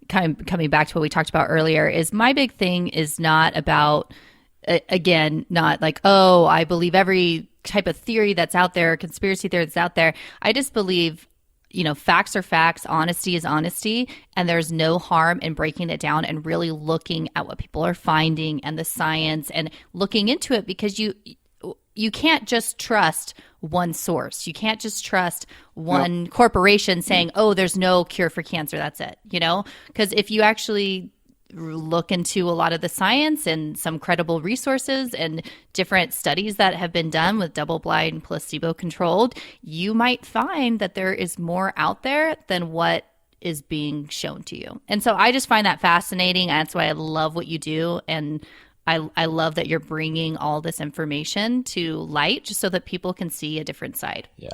what we talked about earlier is my big thing is not about, again, not like, oh, I believe every type of theory that's out there, conspiracy theory that's out there. I just believe, facts are facts, honesty is honesty, and there's no harm in breaking it down and really looking at what people are finding and the science and looking into it, because you can't just trust one source. You can't just trust one corporation saying, oh, there's no cure for cancer. That's it, because if you actually look into a lot of the science and some credible resources and different studies that have been done with double-blind, placebo-controlled, you might find that there is more out there than what is being shown to you. And so I just find that fascinating. That's why I love what you do. And I love that you're bringing all this information to light just so that people can see a different side. Yeah.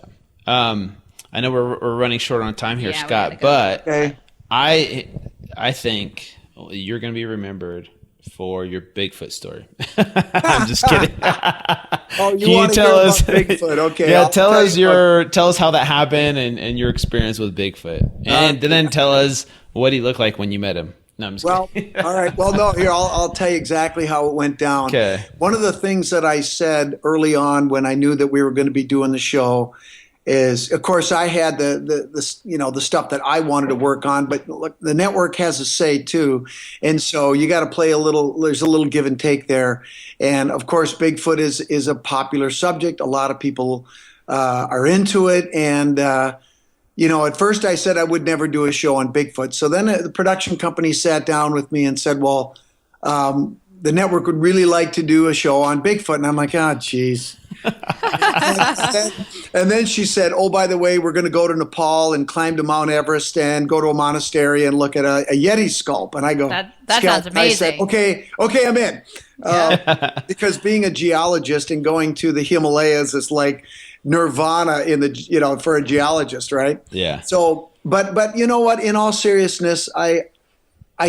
I know we're running short on time here, Scott, go. but Okay. I think you're going to be remembered for your Bigfoot story. I'm just kidding. You want to tell us Bigfoot? Okay. Yeah, tell us how that happened and your experience with Bigfoot, and then tell us what he looked like when you met him. No, I'm just kidding. All right. Well, no, here, I'll tell you exactly how it went down. Okay. One of the things that I said early on when I knew that we were going to be doing the show is, of course, I had the stuff that I wanted to work on, but look, the network has a say too. And so you got to play there's a little give and take there. And of course, Bigfoot is a popular subject. A lot of people are into it. And, at first I said I would never do a show on Bigfoot. So then the production company sat down with me and said, well, the network would really like to do a show on Bigfoot. And I'm like, geez. And then she said, oh, by the way, we're going to go to Nepal and climb to Mount Everest and go to a monastery and look at a Yeti sculpt. And I go, that sounds amazing. I said, okay, I'm in. Because being a geologist and going to the Himalayas is like nirvana for a geologist, right? Yeah. So, but you know what? In all seriousness, I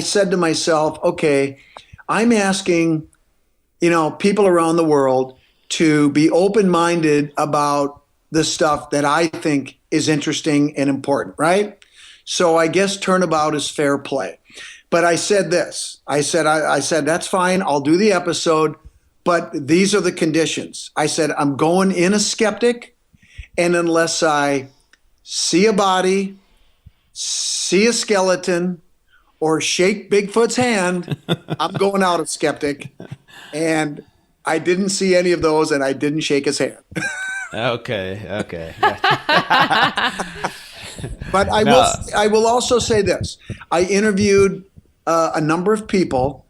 said to myself, okay, I'm asking, people around the world to be open-minded about the stuff that I think is interesting and important, right? So I guess turnabout is fair play. But I said this. I said that's fine. I'll do the episode, but these are the conditions. I said I'm going in a skeptic, and unless I see a body, see a skeleton, or shake Bigfoot's hand, I'm going out a skeptic. And I didn't see any of those, and I didn't shake his hand. Okay. But I will also say this. I interviewed a number of people,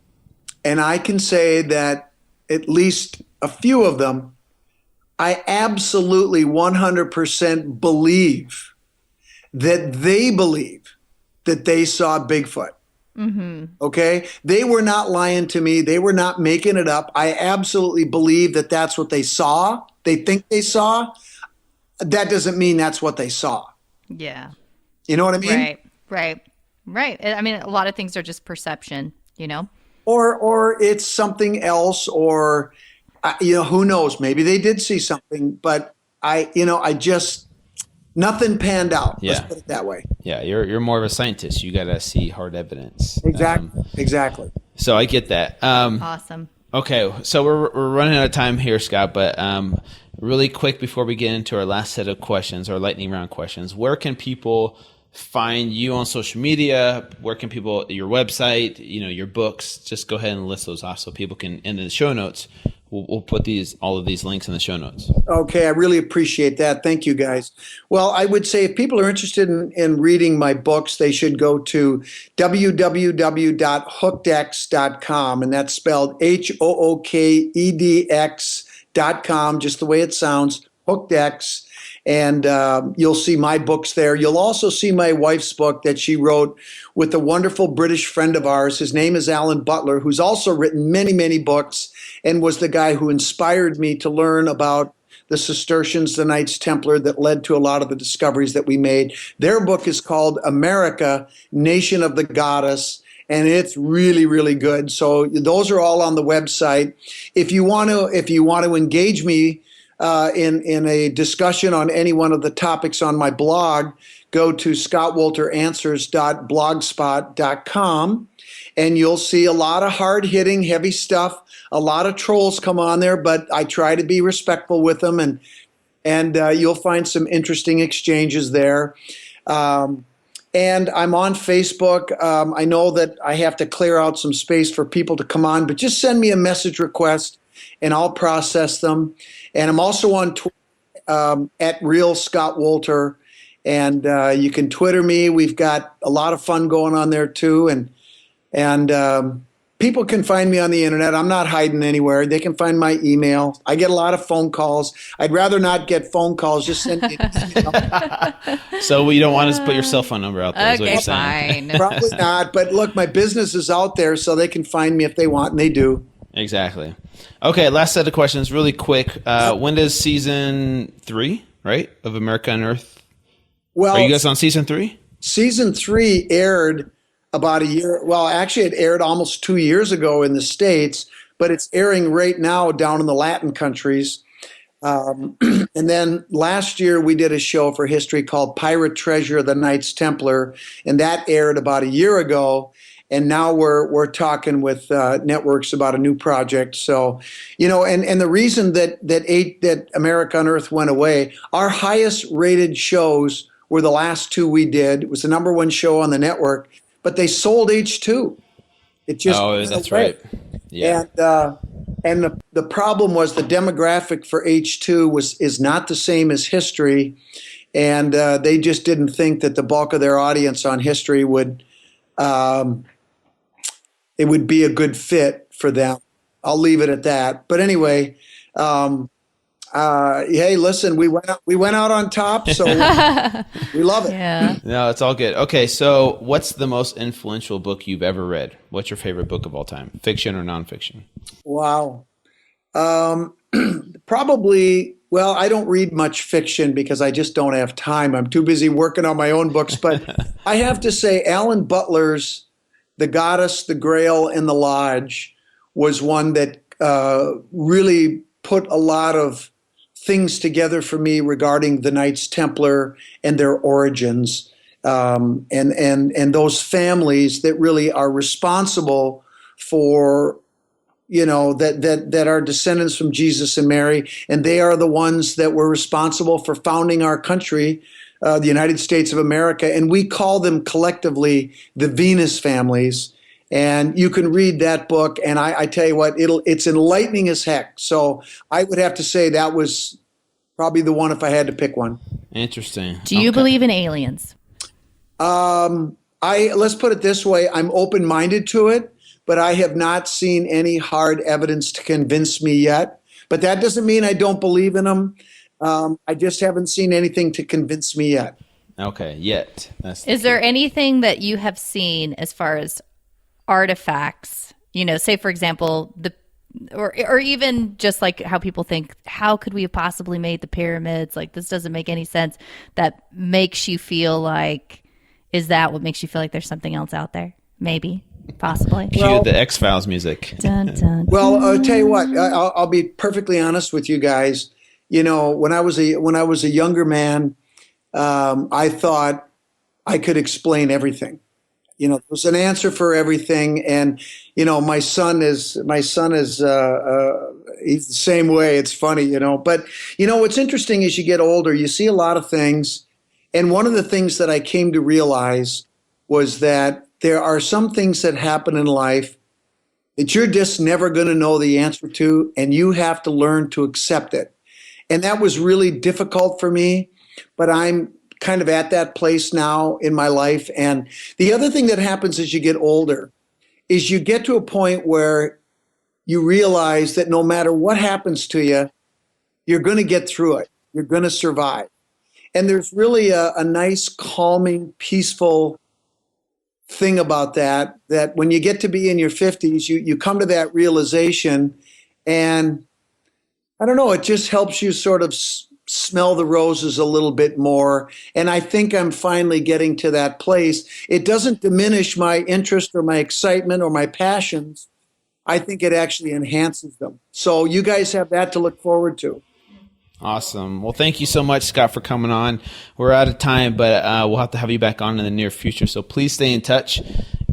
and I can say that at least a few of them, I absolutely 100% believe that they saw Bigfoot. Mm-hmm. Okay? They were not lying to me. They were not making it up. I absolutely believe that that's what they saw. They think they saw. That doesn't mean that's what they saw. Yeah. You know what I mean? Right. I mean, a lot of things are just perception, Or it's something else, or, who knows? Maybe they did see something, but nothing panned out. Yeah. Let's put it that way. Yeah, you're more of a scientist. You got to see hard evidence. Exactly. So I get that. Awesome. Okay, so we're running out of time here, Scott. But really quick before we get into our last set of questions, our lightning round questions, where can people find you on social media? Where can people, your website, your books? Just go ahead and list those off so people can. In the show notes, we'll put all of these links in the show notes. Okay, I really appreciate that. Thank you, guys. Well, I would say if people are interested in reading my books, they should go to www.hookedx.com, and that's spelled HOOKEDX.com, just the way it sounds, HookedX. And you'll see my books there. You'll also see my wife's book that she wrote with a wonderful British friend of ours. His name is Alan Butler, who's also written many, many books and was the guy who inspired me to learn about the Cistercians, the Knights Templar, that led to a lot of the discoveries that we made. Their book is called America, Nation of the Goddess, and it's really, really good. So those are all on the website. If you want to engage me in a discussion on any one of the topics on my blog, go to scottwolteranswers.blogspot.com, and you'll see a lot of hard-hitting, heavy stuff. A lot of trolls come on there, but I try to be respectful with them, and you'll find some interesting exchanges there. And I'm on Facebook. I know that I have to clear out some space for people to come on, but just send me a message request, and I'll process them. And I'm also on Twitter at Real Scott Wolter, and you can Twitter me. We've got a lot of fun going on there too, and people can find me on the internet. I'm not hiding anywhere. They can find my email. I get a lot of phone calls. I'd rather not get phone calls. Just send me an email. So you don't want to put your cell phone number out there, is what Okay, you're saying. fine. Probably not. But look, my business is out there, so they can find me if they want, and they do. Exactly. Okay, last set of questions, really quick. When does season 3, right, of America Unearthed? Well, Are you guys on season 3? season 3 aired about a year. Well, actually, it aired almost 2 years ago in the States, but it's airing right now down in the Latin countries. And then last year we did a show for history called Pirate Treasure of the Knights Templar, and that aired about a year ago. And now we're talking with networks about a new project. So, and the reason that America Unearthed went away, our highest rated shows were the last 2 we did. It was the number 1 show on the network, but they sold H2. It just that's right. Yeah. And the problem was the demographic for H2 is not the same as history, and they just didn't think that the bulk of their audience on history would it would be a good fit for them. I'll leave it at that. But anyway, hey, listen, we went out on top, so we love it. Yeah. No, it's all good. Okay, so what's the most influential book you've ever read? What's your favorite book of all time, fiction or nonfiction? Wow. Probably, well, I don't read much fiction because I just don't have time. I'm too busy working on my own books. But I have to say, Alan Butler's The Goddess, the Grail, and the Lodge was one that really put a lot of things together for me regarding the Knights Templar and their origins, and those families that really are responsible for, that are descendants from Jesus and Mary, and they are the ones that were responsible for founding our country, the United States of America, and we call them collectively the Venus families. And you can read that book, and I tell you what, it's enlightening as heck. So I would have to say that was probably the one if I had to pick one. Interesting. Do you believe in aliens? Let's put it this way: I'm open-minded to it, but I have not seen any hard evidence to convince me yet. But that doesn't mean I don't believe in them. I just haven't seen anything to convince me yet. Okay, yet. Is there anything that you have seen as far as artifacts, say for example, or even just like how people think, how could we have possibly made the pyramids? Like, this doesn't make any sense. That makes you feel like, is that what makes you feel like there's something else out there? Maybe, possibly. Cue the X-Files music. Dun, dun, Well, I'll tell you what, I'll be perfectly honest with you guys. When I was a younger man, I thought I could explain everything. There was an answer for everything, and my son is he's the same way. It's funny, But what's interesting is you get older, you see a lot of things, and one of the things that I came to realize was that there are some things that happen in life that you're just never going to know the answer to, and you have to learn to accept it. And that was really difficult for me, but I'm kind of at that place now in my life. And the other thing that happens as you get older is you get to a point where you realize that no matter what happens to you, you're going to get through it. You're going to survive. And there's really a nice, calming, peaceful thing about that when you get to be in your 50s, you come to that realization, and I don't know, it just helps you sort of smell the roses a little bit more. And I think I'm finally getting to that place. It doesn't diminish my interest or my excitement or my passions. I think it actually enhances them. So you guys have that to look forward to. Awesome. Well, thank you so much, Scott, for coming on. We're out of time, but we'll have to have you back on in the near future. So please stay in touch.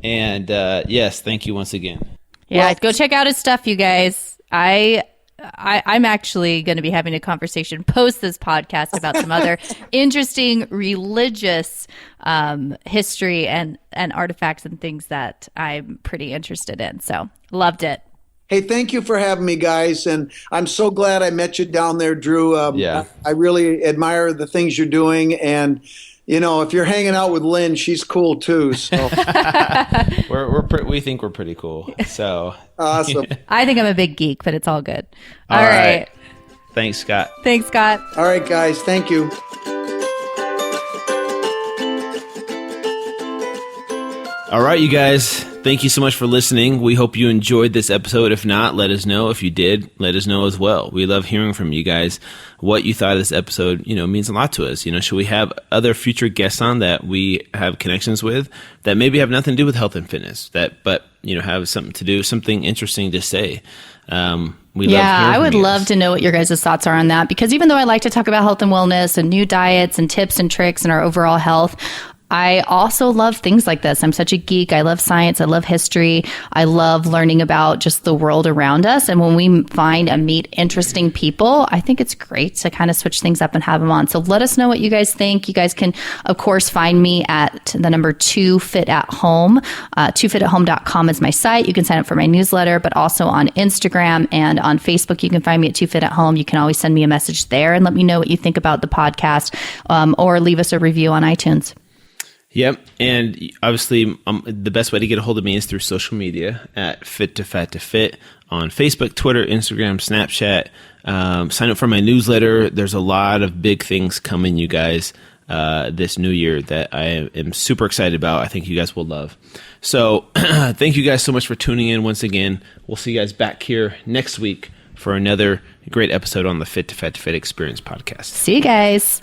And yes, thank you once again. Yeah, go check out his stuff, you guys. I'm actually going to be having a conversation post this podcast about some other interesting religious history and artifacts and things that I'm pretty interested in. So loved it. Hey, thank you for having me, guys. And I'm so glad I met you down there, Drew. I really admire the things you're doing. And, you know, if you're hanging out with Lynn, she's cool too. So we think we're pretty cool. So awesome. I think I'm a big geek, but it's all good. All right. Thanks, Scott. Thanks, Scott. All right, guys. Thank you. All right, you guys. Thank you so much for listening. We hope you enjoyed this episode. If not, let us know. If you did, let us know as well. We love hearing from you guys. What you thought of this episode, means a lot to us. Should we have other future guests on that we have connections with that maybe have nothing to do with health and fitness, but have something to do, something interesting to say? I would love to know what your guys' thoughts are on that, because even though I like to talk about health and wellness and new diets and tips and tricks and our overall health, I also love things like this. I'm such a geek. I love science. I love history. I love learning about just the world around us. And when we find and meet interesting people, I think it's great to kind of switch things up and have them on. So let us know what you guys think. You guys can, of course, find me at the number 2 Fit at Home. 2fitathome.com is my site. You can sign up for my newsletter, but also on Instagram and on Facebook, you can find me at 2Fit at Home. You can always send me a message there and let me know what you think about the podcast, or leave us a review on iTunes. Yep. And obviously, the best way to get a hold of me is through social media at Fit to Fat to Fit on Facebook, Twitter, Instagram, Snapchat. Sign up for my newsletter. There's a lot of big things coming, you guys, this new year that I am super excited about. I think you guys will love. So thank you guys so much for tuning in once again. We'll see you guys back here next week for another great episode on the Fit to Fat to Fit Experience podcast. See you guys.